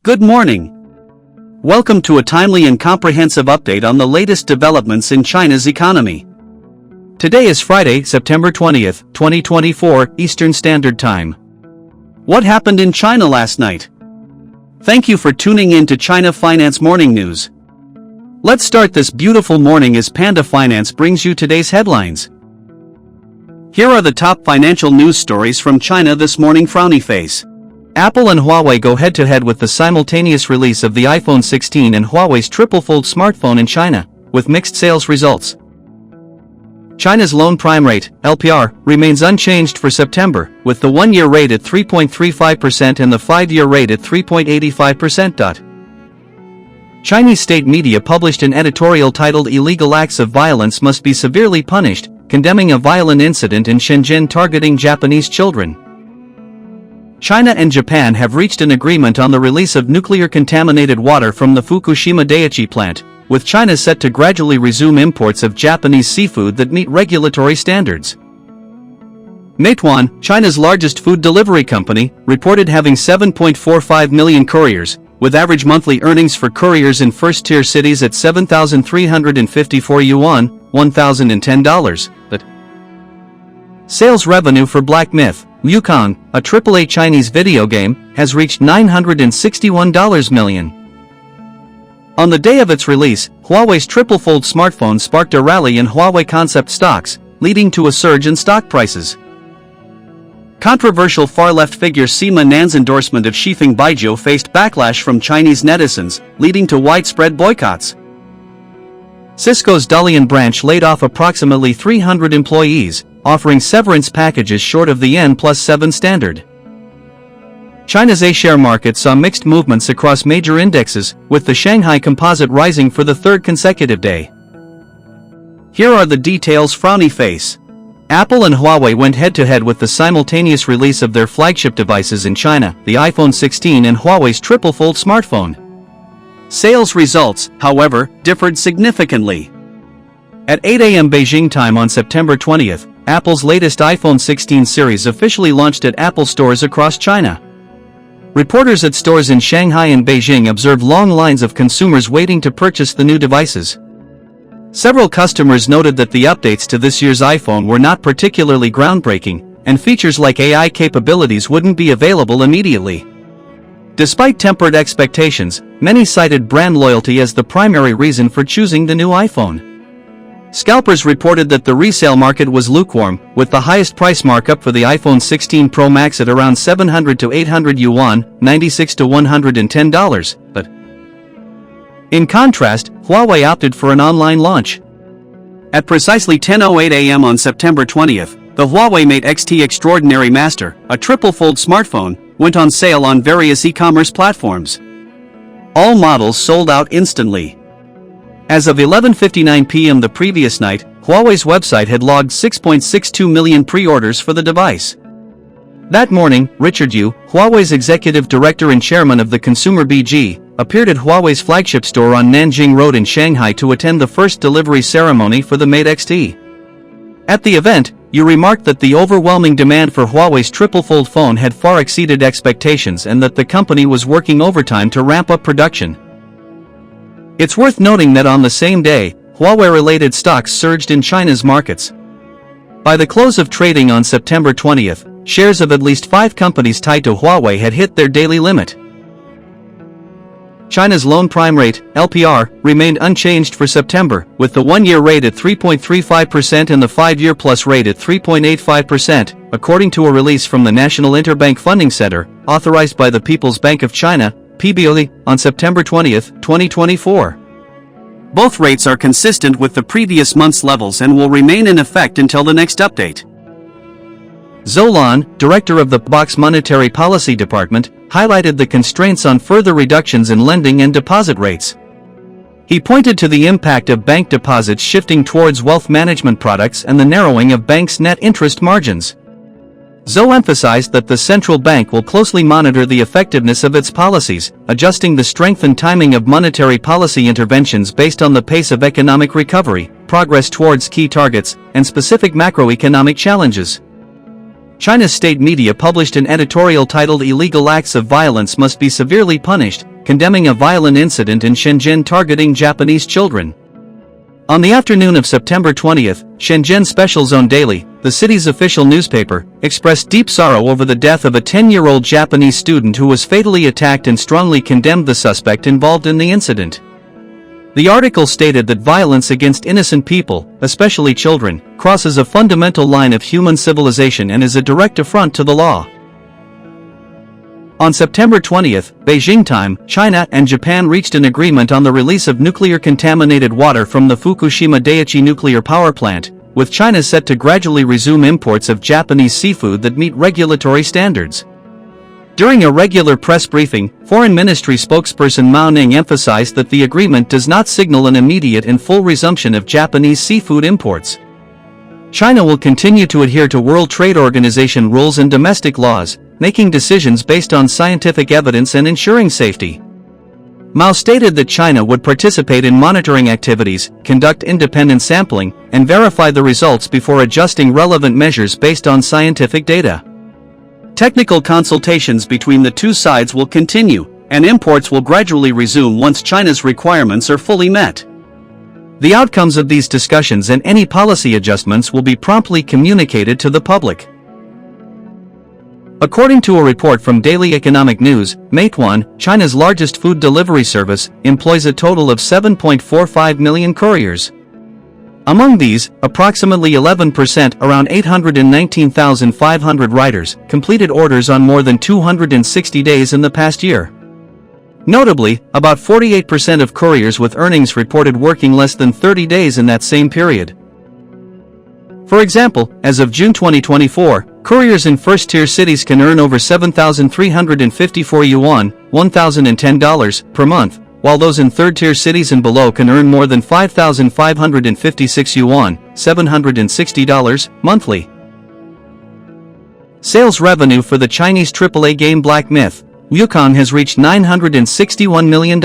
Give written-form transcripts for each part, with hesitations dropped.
Good morning. Welcome to a timely and comprehensive update on the latest developments in China's economy. Today is Friday, September 20th, 2024, Eastern Standard Time. What happened in China last night? Thank you for tuning in to China Finance Morning News. Let's start this beautiful morning as Panda Finance brings you today's headlines. Here are the top financial news stories from China this morning. Frowny face. Apple and Huawei go head-to-head with the simultaneous release of the iPhone 16 and Huawei's triple-fold smartphone in China, with mixed sales results. China's loan prime rate, LPR, remains unchanged for September, with the 1-year rate at 3.35% and the 5-year rate at 3.85%. Chinese state media published an editorial titled "Illegal Acts of Violence Must Be Severely Punished," condemning a violent incident in Shenzhen targeting Japanese children. China and Japan have reached an agreement on the release of nuclear-contaminated water from the Fukushima Daiichi plant, with China set to gradually resume imports of Japanese seafood that meet regulatory standards. Meituan, China's largest food delivery company, reported having 7.45 million couriers, with average monthly earnings for couriers in first-tier cities at 7,354 yuan, $1,010. But sales revenue for Black Myth, Wukong, a AAA Chinese video game, has reached $961 million. On the day of its release, Huawei's triple-fold smartphone sparked a rally in Huawei-concept stocks, leading to a surge in stock prices. Controversial far-left figure Sima Nan's endorsement of Xifeng Baijiu faced backlash from Chinese netizens, leading to widespread boycotts. Cisco's Dalian branch laid off approximately 300 employees, offering severance packages short of the N+7 standard. China's A-share market saw mixed movements across major indexes, with the Shanghai Composite rising for the third consecutive day. Here are the details. Frowny face. Apple and Huawei went head-to-head with the simultaneous release of their flagship devices in China, the iPhone 16 and Huawei's triple-fold smartphone. Sales results, however, differed significantly. At 8 a.m. Beijing time on September 20th, Apple's latest iPhone 16 series officially launched at Apple stores across China. Reporters at stores in Shanghai and Beijing observed long lines of consumers waiting to purchase the new devices. Several customers noted that the updates to this year's iPhone were not particularly groundbreaking, and features like AI capabilities wouldn't be available immediately. Despite tempered expectations, many cited brand loyalty as the primary reason for choosing the new iPhone. Scalpers reported that the resale market was lukewarm, with the highest price markup for the iPhone 16 Pro Max at around 700 to 800 yuan, $96 to $110, but in contrast, Huawei opted for an online launch. At precisely 10:08 a.m. on September 20th, the Huawei Mate X-T Extraordinary Master, a triple-fold smartphone, went on sale on various e-commerce platforms. All models sold out instantly. As of 11:59 p.m. the previous night, Huawei's website had logged 6.62 million pre-orders for the device. That morning, Richard Yu, Huawei's executive director and chairman of the Consumer BG, appeared at Huawei's flagship store on Nanjing Road in Shanghai to attend the first delivery ceremony for the Mate X-T. At the event, Yu remarked that the overwhelming demand for Huawei's triple-fold phone had far exceeded expectations and that the company was working overtime to ramp up production. It's worth noting that on the same day, Huawei-related stocks surged in China's markets. By the close of trading on September 20th, shares of at least 5 companies tied to Huawei had hit their daily limit. China's loan prime rate, LPR, remained unchanged for September, with the 1-year rate at 3.35% and the 5-year plus rate at 3.85%, according to a release from the National Interbank Funding Center, authorized by the People's Bank of China, PBOC, on September 20th, 2024. Both rates are consistent with the previous month's levels and will remain in effect until the next update. Zhou Lan, director of the PBOC's Monetary Policy Department, highlighted the constraints on further reductions in lending and deposit rates. He pointed to the impact of bank deposits shifting towards wealth management products and the narrowing of banks' net interest margins. Zhou emphasized that the central bank will closely monitor the effectiveness of its policies, adjusting the strength and timing of monetary policy interventions based on the pace of economic recovery, progress towards key targets, and specific macroeconomic challenges. China's state media published an editorial titled "Illegal Acts of Violence Must Be Severely Punished," condemning a violent incident in Shenzhen targeting Japanese children. On the afternoon of September 20, Shenzhen Special Zone Daily, the city's official newspaper, expressed deep sorrow over the death of a 10-year-old Japanese student who was fatally attacked and strongly condemned the suspect involved in the incident. The article stated that violence against innocent people, especially children, crosses a fundamental line of human civilization and is a direct affront to the law. On September 20, Beijing time, China and Japan reached an agreement on the release of nuclear-contaminated water from the Fukushima Daiichi nuclear power plant, with China set to gradually resume imports of Japanese seafood that meet regulatory standards. During a regular press briefing, Foreign Ministry spokesperson Mao Ning emphasized that the agreement does not signal an immediate and full resumption of Japanese seafood imports. China will continue to adhere to World Trade Organization rules and domestic laws, making decisions based on scientific evidence and ensuring safety. Mao stated that China would participate in monitoring activities, conduct independent sampling, and verify the results before adjusting relevant measures based on scientific data. Technical consultations between the two sides will continue, and imports will gradually resume once China's requirements are fully met. The outcomes of these discussions and any policy adjustments will be promptly communicated to the public. According to a report from Daily Economic News, Meituan, China's largest food delivery service, employs a total of 7.45 million couriers. Among these, approximately 11%, around 819,500 riders, completed orders on more than 260 days in the past year. Notably, about 48% of couriers with earnings reported working less than 30 days in that same period. For example, as of June 2024, couriers in first-tier cities can earn over 7,354 yuan, $1,010 per month, while those in third-tier cities and below can earn more than 5,556 yuan, $760 monthly. Sales revenue for the Chinese AAA game Black Myth, Wukong has reached $961 million.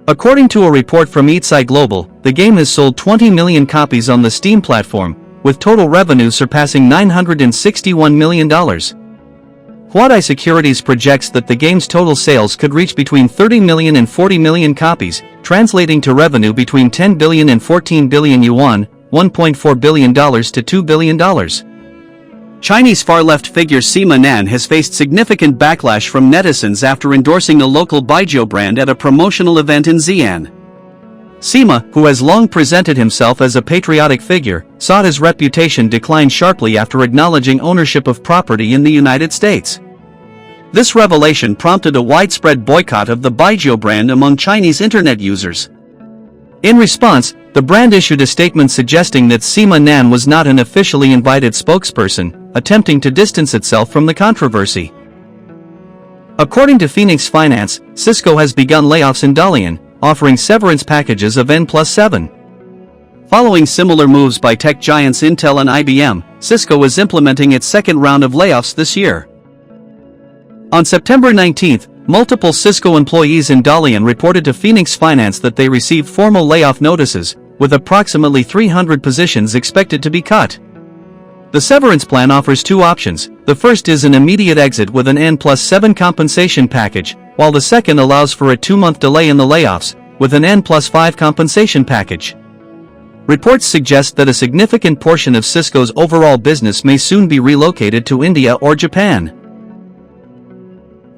According to a report from Eatsai Global, the game has sold 20 million copies on the Steam platform, with total revenue surpassing $961 million. Huawei Securities projects that the game's total sales could reach between 30 million and 40 million copies, translating to revenue between 10 billion and 14 billion yuan, $1.4 billion to $2 billion. Chinese far-left figure Sima Nan has faced significant backlash from netizens after endorsing a local Baijiu brand at a promotional event in Xi'an. Sima, who has long presented himself as a patriotic figure, saw his reputation decline sharply after acknowledging ownership of property in the United States. This revelation prompted a widespread boycott of the Baijiu brand among Chinese internet users. In response, the brand issued a statement suggesting that Sima Nan was not an officially invited spokesperson, attempting to distance itself from the controversy. According to Phoenix Finance, Cisco has begun layoffs in Dalian, offering severance packages of N+7. Following similar moves by tech giants Intel and IBM, Cisco is implementing its second round of layoffs this year. On September 19, multiple Cisco employees in Dalian reported to Phoenix Finance that they received formal layoff notices, with approximately 300 positions expected to be cut. The severance plan offers two options. The first is an immediate exit with an N+7 compensation package, while the second allows for a 2-month delay in the layoffs, with an N+5 compensation package. Reports suggest that a significant portion of Cisco's overall business may soon be relocated to India or Japan.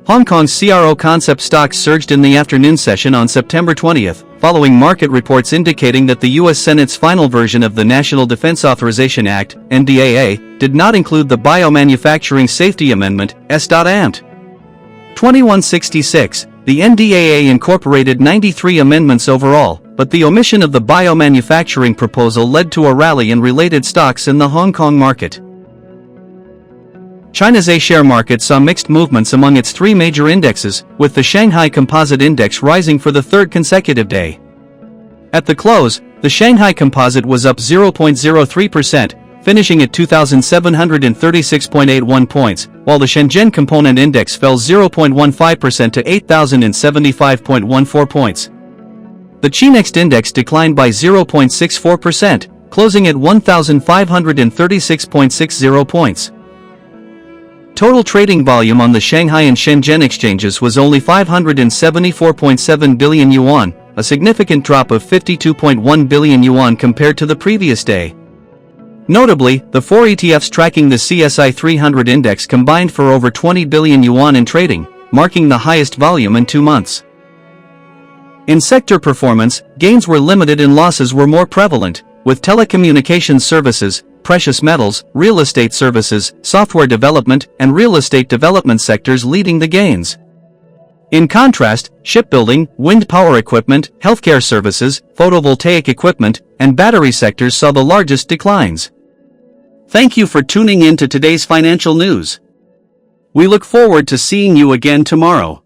Hong Kong's Huawei-concept stocks surged in the afternoon session on September 20, following market reports indicating that the U.S. Senate's final version of the National Defense Authorization Act, NDAA, did not include the Biomanufacturing Safety Amendment, S.Amt. 2166. The NDAA incorporated 93 amendments overall, but the omission of the biomanufacturing proposal led to a rally in related stocks in the Hong Kong market. China's A-share market saw mixed movements among its three major indexes, with the Shanghai Composite Index rising for the third consecutive day. At the close, the Shanghai Composite was up 0.03%, finishing at 2,736.81 points, while the Shenzhen Component Index fell 0.15% to 8,075.14 points. The Chinext Index declined by 0.64%, closing at 1,536.60 points. Total trading volume on the Shanghai and Shenzhen exchanges was only 574.7 billion yuan, a significant drop of 52.1 billion yuan compared to the previous day. Notably, the 4 ETFs tracking the CSI 300 index combined for over 20 billion yuan in trading, marking the highest volume in 2 months. In sector performance, gains were limited and losses were more prevalent, with telecommunications services, precious metals, real estate services, software development, and real estate development sectors leading the gains. In contrast, shipbuilding, wind power equipment, healthcare services, photovoltaic equipment, and battery sectors saw the largest declines. Thank you for tuning in to today's financial news. We look forward to seeing you again tomorrow.